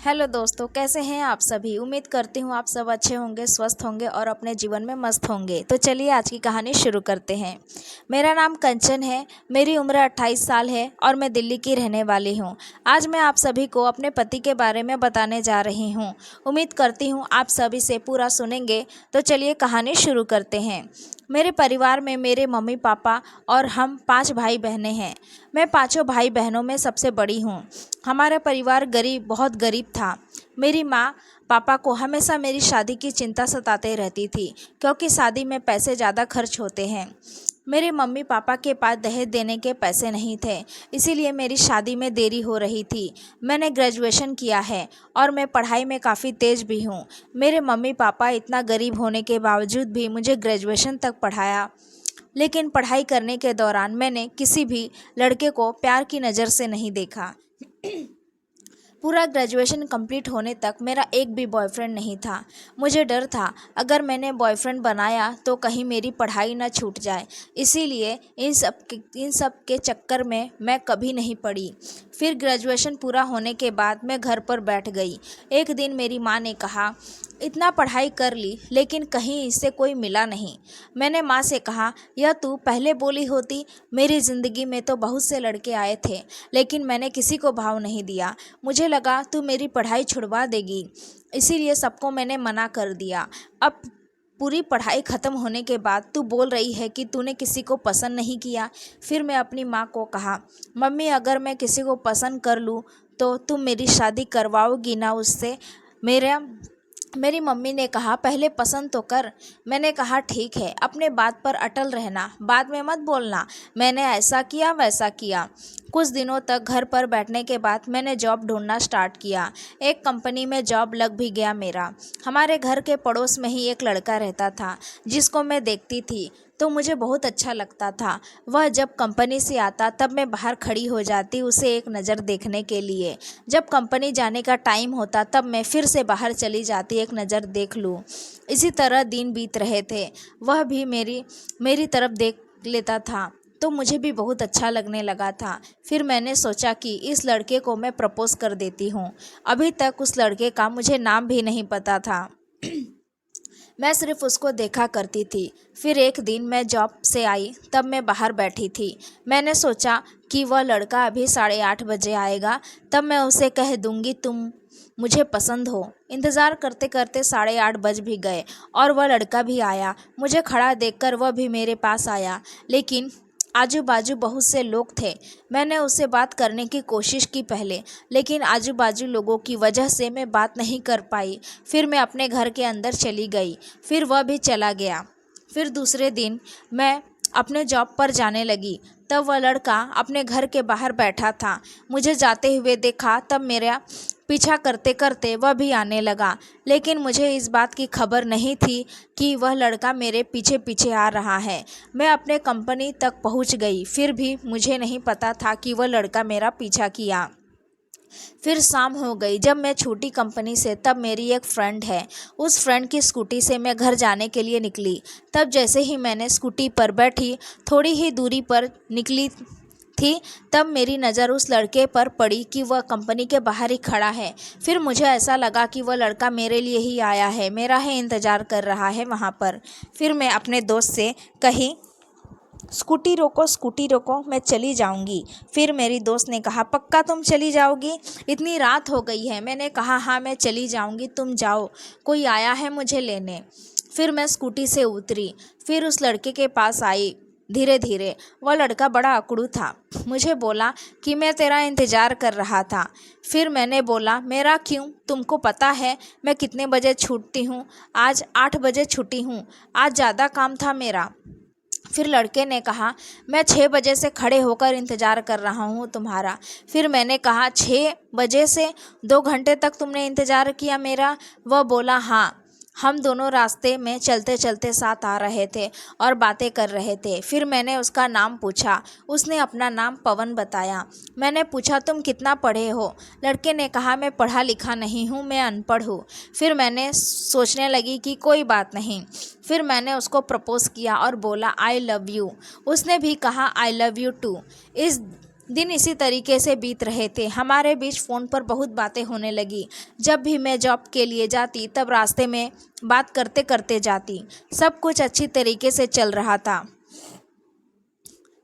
Hello दोस्तों, कैसे हैं आप सभी। उम्मीद करती हूँ आप सब अच्छे होंगे, स्वस्थ होंगे और अपने जीवन में मस्त होंगे। तो चलिए आज की कहानी शुरू करते हैं। मेरा नाम कंचन है, मेरी उम्र 28 साल है और मैं दिल्ली की रहने वाली हूँ। आज मैं आप सभी को अपने पति के बारे में बताने जा रही हूँ। उम्मीद करती हूँ आप सभी से पूरा सुनेंगे। तो चलिए कहानी शुरू करते हैं। मेरे परिवार में मेरे मम्मी पापा और हम 5 भाई बहनें हैं। मैं पांचों भाई बहनों में सबसे बड़ी हूँ। हमारा परिवार बहुत गरीब था। मेरी माँ पापा को हमेशा मेरी शादी की चिंता सताते रहती थी, क्योंकि शादी में पैसे ज़्यादा खर्च होते हैं। मेरे मम्मी पापा के पास दहेज देने के पैसे नहीं थे, इसीलिए मेरी शादी में देरी हो रही थी। मैंने ग्रेजुएशन किया है और मैं पढ़ाई में काफ़ी तेज़ भी हूँ। मेरे मम्मी पापा इतना गरीब होने के बावजूद भी मुझे ग्रेजुएशन तक पढ़ाया। लेकिन पढ़ाई करने के दौरान मैंने किसी भी लड़के को प्यार की नज़र से नहीं देखा। पूरा ग्रेजुएशन कंप्लीट होने तक मेरा एक भी बॉयफ्रेंड नहीं था। मुझे डर था अगर मैंने बॉयफ्रेंड बनाया तो कहीं मेरी पढ़ाई ना छूट जाए, इसीलिए इन सब के चक्कर में मैं कभी नहीं पड़ी। फिर ग्रेजुएशन पूरा होने के बाद मैं घर पर बैठ गई। एक दिन मेरी माँ ने कहा, इतना पढ़ाई कर ली लेकिन कहीं इससे कोई मिला नहीं। मैंने माँ से कहा, यह तू पहले बोली होती। मेरी ज़िंदगी में तो बहुत से लड़के आए थे, लेकिन मैंने किसी को भाव नहीं दिया। मुझे लगा तू मेरी पढ़ाई छुड़वा देगी, इसीलिए सबको मैंने मना कर दिया। अब पूरी पढ़ाई ख़त्म होने के बाद तू बोल रही है कि तूने किसी को पसंद नहीं किया। फिर मैं अपनी माँ को कहा, मम्मी अगर मैं किसी को पसंद कर लूँ तो तुम मेरी शादी करवाओगी ना उससे। मेरी मम्मी ने कहा, पहले पसंद तो कर। मैंने कहा, ठीक है, अपने बात पर अटल रहना, बाद में मत बोलना मैंने ऐसा किया वैसा किया। कुछ दिनों तक घर पर बैठने के बाद मैंने जॉब ढूंढना स्टार्ट किया। एक कंपनी में जॉब लग भी गया मेरा। हमारे घर के पड़ोस में ही एक लड़का रहता था जिसको मैं देखती थी तो मुझे बहुत अच्छा लगता था। वह जब कंपनी से आता तब मैं बाहर खड़ी हो जाती उसे एक नज़र देखने के लिए। जब कंपनी जाने का टाइम होता तब मैं फिर से बाहर चली जाती एक नज़र देख लूँ। इसी तरह दिन बीत रहे थे। वह भी मेरी तरफ देख लेता था तो मुझे भी बहुत अच्छा लगने लगा था। फिर मैंने सोचा कि इस लड़के को मैं प्रपोज़ कर देती हूँ। अभी तक उस लड़के का मुझे नाम भी नहीं पता था। मैं सिर्फ उसको देखा करती थी। फिर एक दिन मैं जॉब से आई तब मैं बाहर बैठी थी। मैंने सोचा कि वह लड़का अभी 8:30 बजे आएगा, तब मैं उसे कह दूंगी तुम मुझे पसंद हो। इंतज़ार करते करते 8:30 बज भी गए और वह लड़का भी आया। मुझे खड़ा देखकर वह भी मेरे पास आया, लेकिन आजू बाजू बहुत से लोग थे। मैंने उससे बात करने की कोशिश की पहले, लेकिन आजू बाजू लोगों की वजह से मैं बात नहीं कर पाई। फिर मैं अपने घर के अंदर चली गई, फिर वह भी चला गया। फिर दूसरे दिन मैं अपने जॉब पर जाने लगी, तब वह लड़का अपने घर के बाहर बैठा था। मुझे जाते हुए देखा तब मेरा पीछा करते करते वह भी आने लगा, लेकिन मुझे इस बात की खबर नहीं थी कि वह लड़का मेरे पीछे पीछे आ रहा है। मैं अपने कंपनी तक पहुंच गई, फिर भी मुझे नहीं पता था कि वह लड़का मेरा पीछा किया। फिर शाम हो गई जब मैं छूटी कंपनी से। तब मेरी एक फ्रेंड है, उस फ्रेंड की स्कूटी से मैं घर जाने के लिए निकली। तब जैसे ही मैंने स्कूटी पर बैठी थोड़ी ही दूरी पर निकली थी, तब मेरी नज़र उस लड़के पर पड़ी कि वह कंपनी के बाहर ही खड़ा है। फिर मुझे ऐसा लगा कि वह लड़का मेरे लिए ही आया है, मेरा ही इंतज़ार कर रहा है वहाँ पर। फिर मैं अपने दोस्त से कही, स्कूटी रोको, मैं चली जाऊंगी। फिर मेरी दोस्त ने कहा, पक्का तुम चली जाओगी? इतनी रात हो गई है। मैंने कहा, हाँ मैं चली जाऊंगी, तुम जाओ, कोई आया है मुझे लेने। फिर मैं स्कूटी से उतरी, फिर उस लड़के के पास आई। धीरे धीरे वह लड़का बड़ा अकड़ू था। मुझे बोला कि मैं तेरा इंतज़ार कर रहा था। फिर मैंने बोला, मेरा क्यों? तुमको पता है मैं कितने बजे छूटती हूँ? आज 8 बजे छुट्टी हूँ, आज ज़्यादा काम था मेरा। फिर लड़के ने कहा, मैं 6 बजे से खड़े होकर इंतज़ार कर रहा हूँ तुम्हारा। फिर मैंने कहा, 6 बजे से 2 घंटे तक तुमने इंतज़ार किया मेरा? वह बोला, हाँ। हम दोनों रास्ते में चलते चलते साथ आ रहे थे और बातें कर रहे थे। फिर मैंने उसका नाम पूछा, उसने अपना नाम पवन बताया। मैंने पूछा, तुम कितना पढ़े हो? लड़के ने कहा, मैं पढ़ा लिखा नहीं हूँ, मैं अनपढ़ हूँ। फिर मैंने सोचने लगी कि कोई बात नहीं। फिर मैंने उसको प्रपोज़ किया और बोला, आई लव यू। उसने भी कहा, आई लव यू टू। इस दिन इसी तरीके से बीत रहे थे। हमारे बीच फ़ोन पर बहुत बातें होने लगी। जब भी मैं जॉब के लिए जाती तब रास्ते में बात करते करते जाती। सब कुछ अच्छी तरीके से चल रहा था।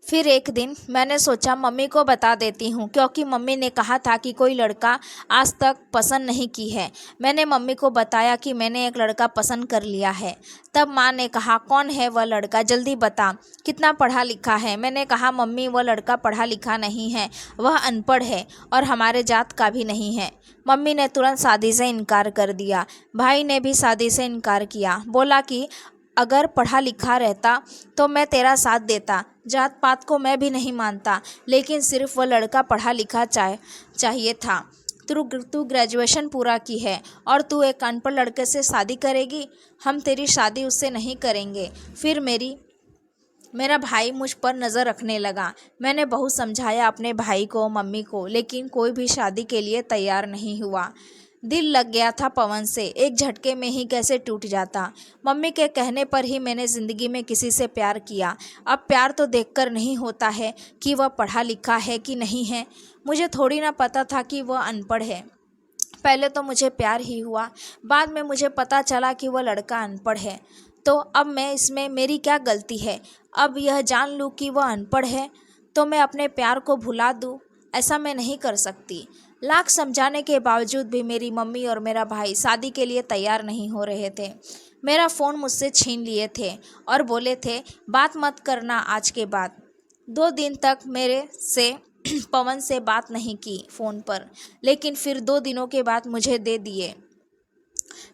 फिर एक दिन मैंने सोचा मम्मी को बता देती हूँ, क्योंकि मम्मी ने कहा था कि कोई लड़का आज तक पसंद नहीं की है। मैंने मम्मी को बताया कि मैंने एक लड़का पसंद कर लिया है। तब माँ ने कहा कौन है वह लड़का, जल्दी बता, कितना पढ़ा लिखा है। मैंने कहा मम्मी वह लड़का पढ़ा लिखा नहीं है, वह अनपढ़ है और हमारे जात का भी नहीं है। मम्मी ने तुरंत शादी से इनकार कर दिया। भाई ने भी शादी से इनकार किया। बोला कि अगर पढ़ा लिखा रहता तो मैं तेरा साथ देता। जात पात को मैं भी नहीं मानता, लेकिन सिर्फ वह लड़का पढ़ा लिखा चाहिए था। तू ग्रेजुएशन पूरा की है और तू एक अनपढ़ लड़के से शादी करेगी? हम तेरी शादी उससे नहीं करेंगे। फिर मेरा भाई मुझ पर नज़र रखने लगा। मैंने बहुत समझाया अपने भाई को, मम्मी को, लेकिन कोई भी शादी के लिए तैयार नहीं हुआ। दिल लग गया था पवन से, एक झटके में ही कैसे टूट जाता। मम्मी के कहने पर ही मैंने ज़िंदगी में किसी से प्यार किया। अब प्यार तो देखकर नहीं होता है कि वह पढ़ा लिखा है कि नहीं है। मुझे थोड़ी ना पता था कि वह अनपढ़ है। पहले तो मुझे प्यार ही हुआ, बाद में मुझे पता चला कि वह लड़का अनपढ़ है। तो अब मैं इसमें मेरी क्या गलती है? अब यह जान लूँ कि वह अनपढ़ है तो मैं अपने प्यार को भुला दूँ? ऐसा मैं नहीं कर सकती। लाख समझाने के बावजूद भी मेरी मम्मी और मेरा भाई शादी के लिए तैयार नहीं हो रहे थे। मेरा फ़ोन मुझसे छीन लिए थे और बोले थे बात मत करना आज के बाद। 2 दिन तक मेरे से पवन से बात नहीं की फ़ोन पर, लेकिन फिर 2 दिनों के बाद मुझे दे दिए,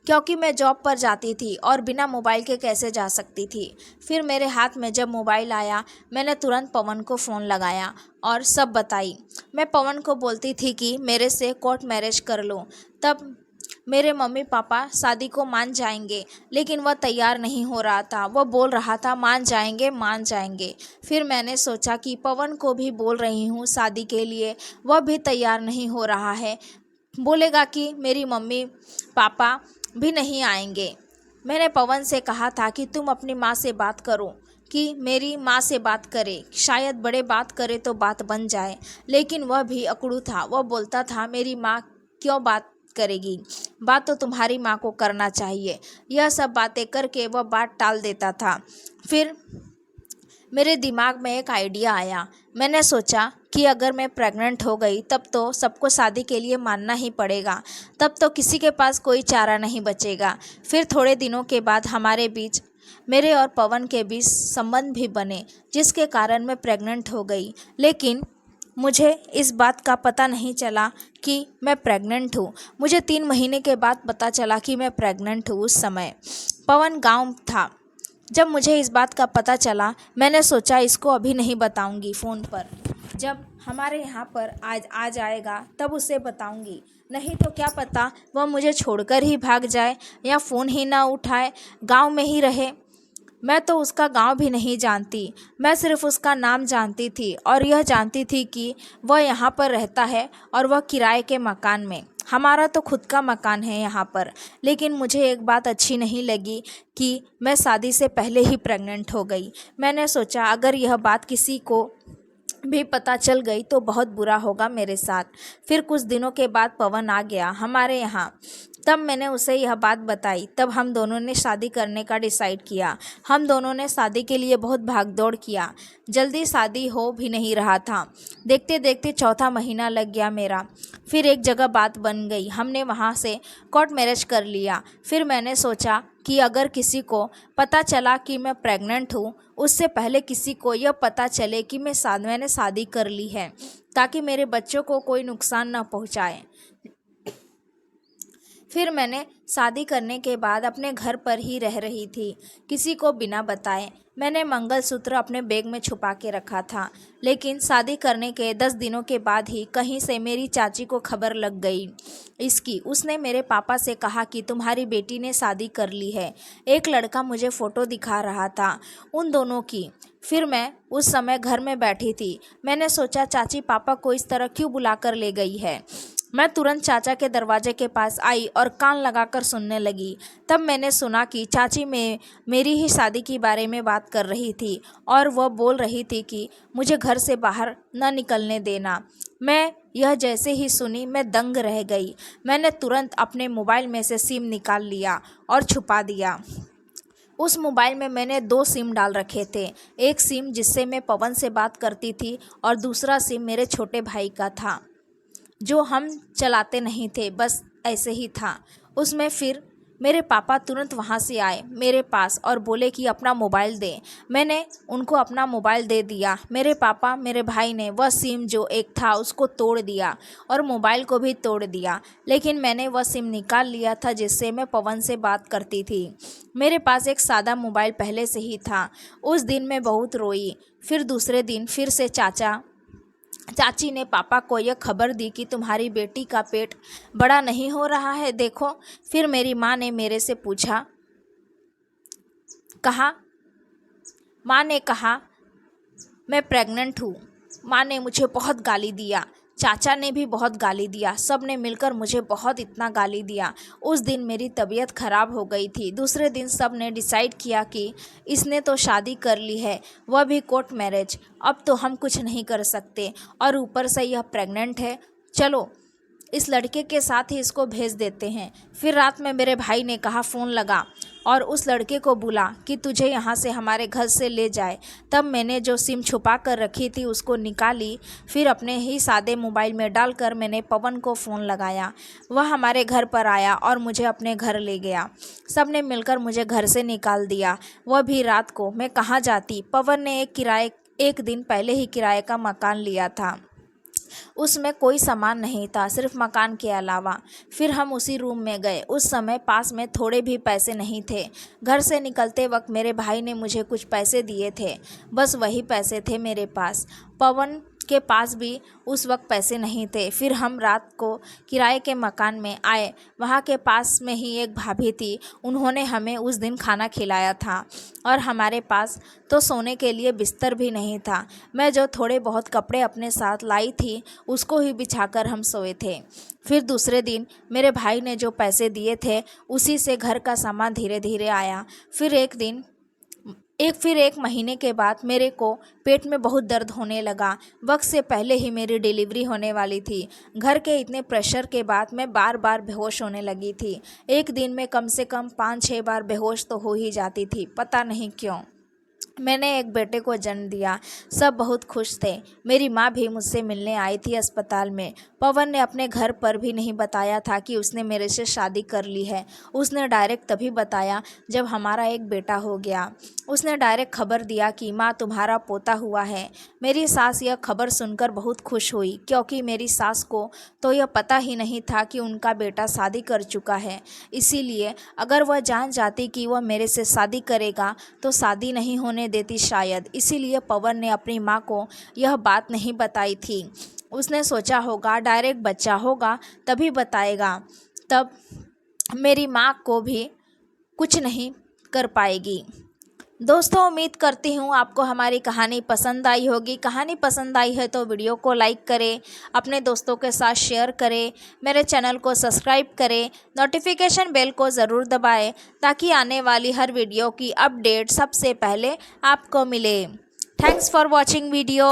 क्योंकि मैं जॉब पर जाती थी और बिना मोबाइल के कैसे जा सकती थी। फिर मेरे हाथ में जब मोबाइल आया, मैंने तुरंत पवन को फ़ोन लगाया और सब बताई। मैं पवन को बोलती थी कि मेरे से कोर्ट मैरिज कर लो, तब मेरे मम्मी पापा शादी को मान जाएंगे, लेकिन वह तैयार नहीं हो रहा था। वह बोल रहा था मान जाएंगे मान जाएंगे। फिर मैंने सोचा कि पवन को भी बोल रही हूँ शादी के लिए, वह भी तैयार नहीं हो रहा है। बोलेगा कि मेरी मम्मी पापा भी नहीं आएंगे। मैंने पवन से कहा था कि तुम अपनी माँ से बात करो, कि मेरी माँ से बात करे, शायद बड़े बात करे तो बात बन जाए। लेकिन वह भी अकड़ू था। वह बोलता था मेरी माँ क्यों बात करेगी, बात तो तुम्हारी माँ को करना चाहिए। यह सब बातें करके वह बात टाल देता था। फिर मेरे दिमाग में एक आइडिया आया। मैंने सोचा कि अगर मैं प्रेग्नेंट हो गई तब तो सबको शादी के लिए मानना ही पड़ेगा, तब तो किसी के पास कोई चारा नहीं बचेगा। फिर थोड़े दिनों के बाद हमारे बीच, मेरे और पवन के बीच संबंध भी बने, जिसके कारण मैं प्रेग्नेंट हो गई। लेकिन मुझे इस बात का पता नहीं चला कि मैं प्रेग्नेंट हूँ। मुझे 3 महीने के बाद पता चला कि मैं प्रेग्नेंट हूँ। उस समय पवन गाँव था। जब मुझे इस बात का पता चला, मैंने सोचा इसको अभी नहीं बताऊंगी फ़ोन पर, जब हमारे यहाँ पर आज आ जाएगा तब उसे बताऊंगी। नहीं तो क्या पता वह मुझे छोड़कर ही भाग जाए या फ़ोन ही ना उठाए, गांव में ही रहे। मैं तो उसका गांव भी नहीं जानती, मैं सिर्फ उसका नाम जानती थी और यह जानती थी कि वह यहाँ पर रहता है और वह किराए के मकान में। हमारा तो खुद का मकान है यहाँ पर। लेकिन मुझे एक बात अच्छी नहीं लगी कि मैं शादी से पहले ही प्रेग्नेंट हो गई। मैंने सोचा अगर यह बात किसी को भी पता चल गई तो बहुत बुरा होगा मेरे साथ। फिर कुछ दिनों के बाद पवन आ गया हमारे यहाँ। तब मैंने उसे यह बात बताई। तब हम दोनों ने शादी करने का डिसाइड किया। हम दोनों ने शादी के लिए बहुत भागदौड़ किया। जल्दी शादी हो भी नहीं रहा था। देखते देखते 4था महीना लग गया मेरा। फिर एक जगह बात बन गई, हमने वहाँ से कोर्ट मैरिज कर लिया। फिर मैंने सोचा कि अगर किसी को पता चला कि मैं प्रेग्नेंट हूँ, उससे पहले किसी को यह पता चले कि मैंने शादी कर ली है, ताकि मेरे बच्चों को कोई नुकसान न पहुँचाए। फिर मैंने शादी करने के बाद अपने घर पर ही रह रही थी, किसी को बिना बताए। मैंने मंगलसूत्र अपने बैग में छुपा के रखा था। लेकिन शादी करने के 10 दिनों के बाद ही कहीं से मेरी चाची को खबर लग गई इसकी। उसने मेरे पापा से कहा कि तुम्हारी बेटी ने शादी कर ली है। एक लड़का मुझे फ़ोटो दिखा रहा था उन दोनों की। फिर मैं उस समय घर में बैठी थी। मैंने सोचा चाची पापा को इस तरह क्यों बुला कर ले गई है। मैं तुरंत चाचा के दरवाजे के पास आई और कान लगाकर सुनने लगी। तब मैंने सुना कि चाची में मेरी ही शादी के बारे में बात कर रही थी और वह बोल रही थी कि मुझे घर से बाहर न निकलने देना। मैं यह जैसे ही सुनी मैं दंग रह गई। मैंने तुरंत अपने मोबाइल में से सिम निकाल लिया और छुपा दिया। उस मोबाइल में मैंने 2 सिम डाल रखे थे। एक सिम जिससे मैं पवन से बात करती थी और दूसरा सिम मेरे छोटे भाई का था, जो हम चलाते नहीं थे, बस ऐसे ही था उसमें। फिर मेरे पापा तुरंत वहाँ से आए मेरे पास और बोले कि अपना मोबाइल दे। मैंने उनको अपना मोबाइल दे दिया। मेरे पापा मेरे भाई ने वह सिम जो एक था उसको तोड़ दिया और मोबाइल को भी तोड़ दिया, लेकिन मैंने वह सिम निकाल लिया था जिससे मैं पवन से बात करती थी। मेरे पास एक सादा मोबाइल पहले से ही था। उस दिन मैं बहुत रोई। फिर दूसरे दिन फिर से चाची ने पापा को यह खबर दी कि तुम्हारी बेटी का पेट बड़ा नहीं हो रहा है, देखो। फिर मेरी माँ ने मेरे से पूछा, माँ ने कहा मैं प्रेग्नेंट हूँ। माँ ने मुझे बहुत गाली दिया, चाचा ने भी बहुत गाली दिया, सब ने मिलकर मुझे बहुत इतना गाली दिया। उस दिन मेरी तबीयत ख़राब हो गई थी। दूसरे दिन सब ने डिसाइड किया कि इसने तो शादी कर ली है, वह भी कोर्ट मैरिज, अब तो हम कुछ नहीं कर सकते और ऊपर से यह प्रेग्नेंट है, चलो इस लड़के के साथ ही इसको भेज देते हैं। फिर रात में मेरे भाई ने कहा फ़ोन लगा और उस लड़के को बुला कि तुझे यहाँ से हमारे घर से ले जाए। तब मैंने जो सिम छुपा कर रखी थी उसको निकाली। फिर अपने ही सादे मोबाइल में डालकर मैंने पवन को फ़ोन लगाया। वह हमारे घर पर आया और मुझे अपने घर ले गया। सब ने मिलकर मुझे घर से निकाल दिया, वह भी रात को। मैं कहाँ जाती। पवन ने एक दिन पहले ही किराए का मकान लिया था। उसमें कोई सामान नहीं था, सिर्फ मकान के अलावा। फिर हम उसी रूम में गए। उस समय पास में थोड़े भी पैसे नहीं थे। घर से निकलते वक्त मेरे भाई ने मुझे कुछ पैसे दिए थे, बस वही पैसे थे मेरे पास। पवन के पास भी उस वक्त पैसे नहीं थे। फिर हम रात को किराए के मकान में आए। वहाँ के पास में ही एक भाभी थी, उन्होंने हमें उस दिन खाना खिलाया था और हमारे पास तो सोने के लिए बिस्तर भी नहीं था। मैं जो थोड़े बहुत कपड़े अपने साथ लाई थी उसको ही बिछाकर हम सोए थे। फिर दूसरे दिन मेरे भाई ने जो पैसे दिए थे उसी से घर का सामान धीरे धीरे आया। फिर एक महीने के बाद मेरे को पेट में बहुत दर्द होने लगा। वक्त से पहले ही मेरी डिलीवरी होने वाली थी। घर के इतने प्रेशर के बाद मैं बार बार बेहोश होने लगी थी। एक दिन में कम से कम 5-6 बार बेहोश तो हो ही जाती थी, पता नहीं क्यों। मैंने एक बेटे को जन्म दिया। सब बहुत खुश थे। मेरी माँ भी मुझसे मिलने आई थी अस्पताल में। पवन ने अपने घर पर भी नहीं बताया था कि उसने मेरे से शादी कर ली है। उसने डायरेक्ट तभी बताया जब हमारा एक बेटा हो गया। उसने डायरेक्ट खबर दिया कि माँ तुम्हारा पोता हुआ है। मेरी सास यह खबर सुनकर बहुत खुश हुई, क्योंकि मेरी सास को तो यह पता ही नहीं था कि उनका बेटा शादी कर चुका है। इसीलिए अगर वह जान जाती कि वह मेरे से शादी करेगा तो शादी नहीं होने देती शायद। इसीलिए पवन ने अपनी माँ को यह बात नहीं बताई थी। उसने सोचा होगा डायरेक्ट बच्चा होगा तभी बताएगा, तब मेरी माँ को भी कुछ नहीं कर पाएगी। दोस्तों, उम्मीद करती हूँ आपको हमारी कहानी पसंद आई होगी। कहानी पसंद आई है तो वीडियो को लाइक करें, अपने दोस्तों के साथ शेयर करें, मेरे चैनल को सब्सक्राइब करें, नोटिफिकेशन बेल को ज़रूर दबाएं ताकि आने वाली हर वीडियो की अपडेट सबसे पहले आपको मिले। Thanks for watching video.